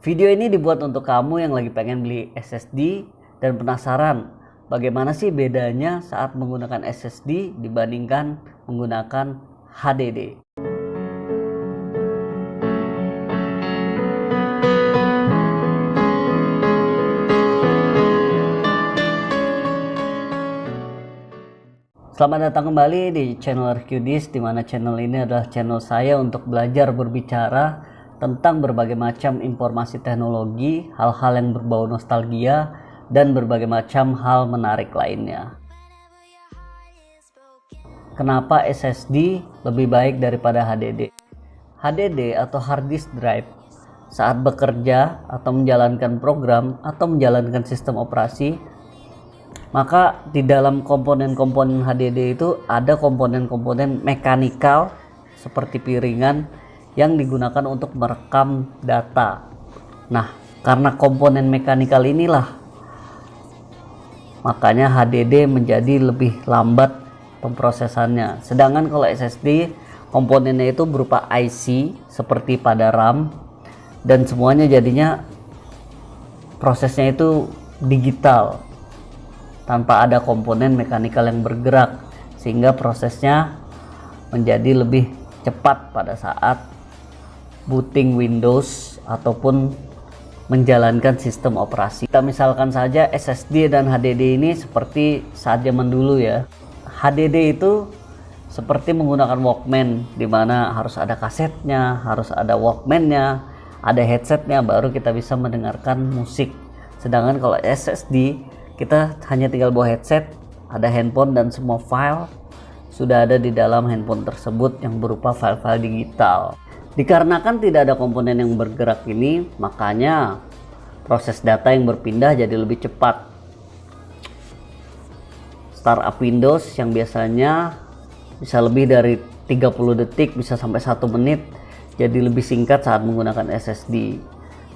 Video ini dibuat untuk kamu yang lagi pengen beli SSD dan penasaran bagaimana sih bedanya saat menggunakan SSD dibandingkan menggunakan HDD. Selamat datang kembali di channel RQDIS, di mana channel ini adalah channel saya untuk belajar berbicara tentang berbagai macam informasi teknologi, hal-hal yang berbau nostalgia, dan berbagai macam hal menarik lainnya. Kenapa SSD lebih baik daripada HDD? HDD atau hard disk drive saat bekerja atau menjalankan program atau menjalankan sistem operasi, maka di dalam komponen-komponen HDD itu ada komponen-komponen mekanikal seperti piringan yang digunakan untuk merekam data. Nah, karena komponen mekanikal inilah makanya HDD menjadi lebih lambat pemrosesannya. Sedangkan kalau SSD komponennya itu berupa IC seperti pada RAM, dan semuanya jadinya prosesnya itu digital tanpa ada komponen mekanikal yang bergerak, sehingga prosesnya menjadi lebih cepat pada saat booting Windows ataupun menjalankan sistem operasi. Kita misalkan saja SSD dan HDD ini seperti saat zaman dulu ya. HDD itu seperti menggunakan Walkman, di mana harus ada kasetnya, harus ada Walkman-nya, ada headsetnya, baru kita bisa mendengarkan musik. Sedangkan kalau SSD, kita hanya tinggal bawa headset, ada handphone, dan semua file sudah ada di dalam handphone tersebut yang berupa file-file digital. Dikarenakan tidak ada komponen yang bergerak ini, makanya proses data yang berpindah jadi lebih cepat. Startup Windows yang biasanya bisa lebih dari 30 detik, bisa sampai 1 menit, jadi lebih singkat saat menggunakan SSD.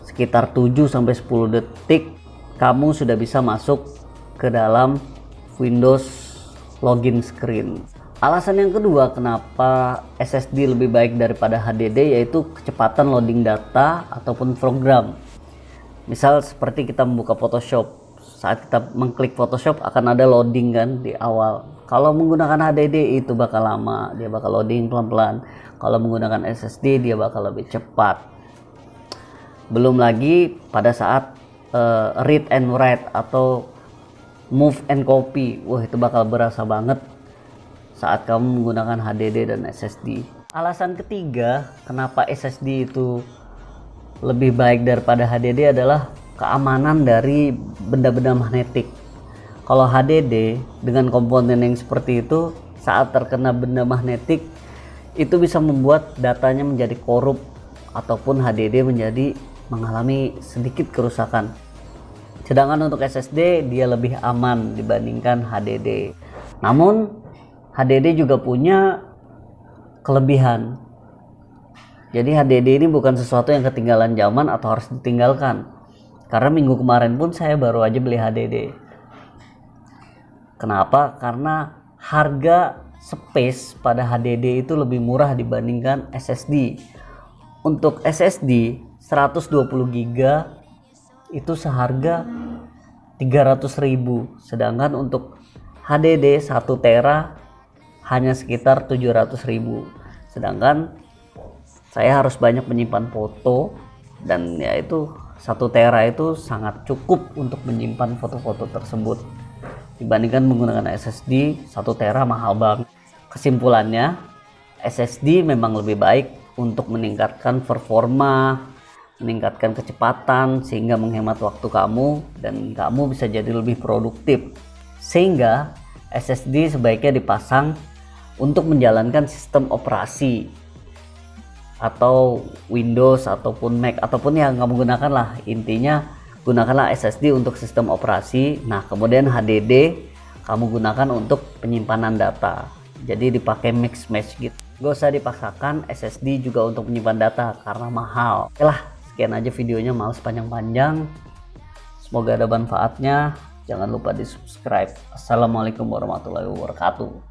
Sekitar 7-10 detik kamu sudah bisa masuk ke dalam Windows login screen. Alasan yang kedua kenapa SSD lebih baik daripada HDD yaitu kecepatan loading data ataupun program. Misal seperti kita membuka Photoshop, saat kita mengklik Photoshop akan ada loading kan di awal. Kalau menggunakan HDD itu bakal lama, dia bakal loading pelan-pelan. Kalau menggunakan SSD dia bakal lebih cepat. Belum lagi pada saat read and write atau move and copy, wah itu bakal berasa banget saat kamu menggunakan HDD dan SSD. Alasan ketiga kenapa SSD itu lebih baik daripada HDD adalah keamanan dari benda-benda magnetik. Kalau HDD dengan komponen yang seperti itu, saat terkena benda magnetik itu bisa membuat datanya menjadi korup ataupun HDD menjadi mengalami sedikit kerusakan. Sedangkan untuk SSD dia lebih aman dibandingkan HDD. Namun HDD juga punya kelebihan. Jadi HDD ini bukan sesuatu yang ketinggalan zaman atau harus ditinggalkan. Karena minggu kemarin pun saya baru aja beli HDD. Kenapa? Karena harga space pada HDD itu lebih murah dibandingkan SSD. Untuk SSD 120 GB itu seharga 300.000, sedangkan untuk HDD 1 tera hanya sekitar 700.000. Sedangkan saya harus banyak menyimpan foto, dan ya itu 1 tera itu sangat cukup untuk menyimpan foto-foto tersebut. Dibandingkan menggunakan SSD 1 tera mahal banget. Kesimpulannya, SSD memang lebih baik untuk meningkatkan performa, meningkatkan kecepatan, sehingga menghemat waktu kamu dan kamu bisa jadi lebih produktif. Sehingga SSD sebaiknya dipasang untuk menjalankan sistem operasi atau Windows ataupun Mac ataupun yang kamu gunakan lah. Intinya gunakanlah SSD untuk sistem operasi. Nah, kemudian HDD kamu gunakan untuk penyimpanan data. Jadi dipakai mix match gitu. Gak usah dipaksakan SSD juga untuk menyimpan data karena mahal. Oke lah, sekian aja videonya, males panjang-panjang. Semoga ada manfaatnya. Jangan lupa di subscribe. Assalamualaikum warahmatullahi wabarakatuh.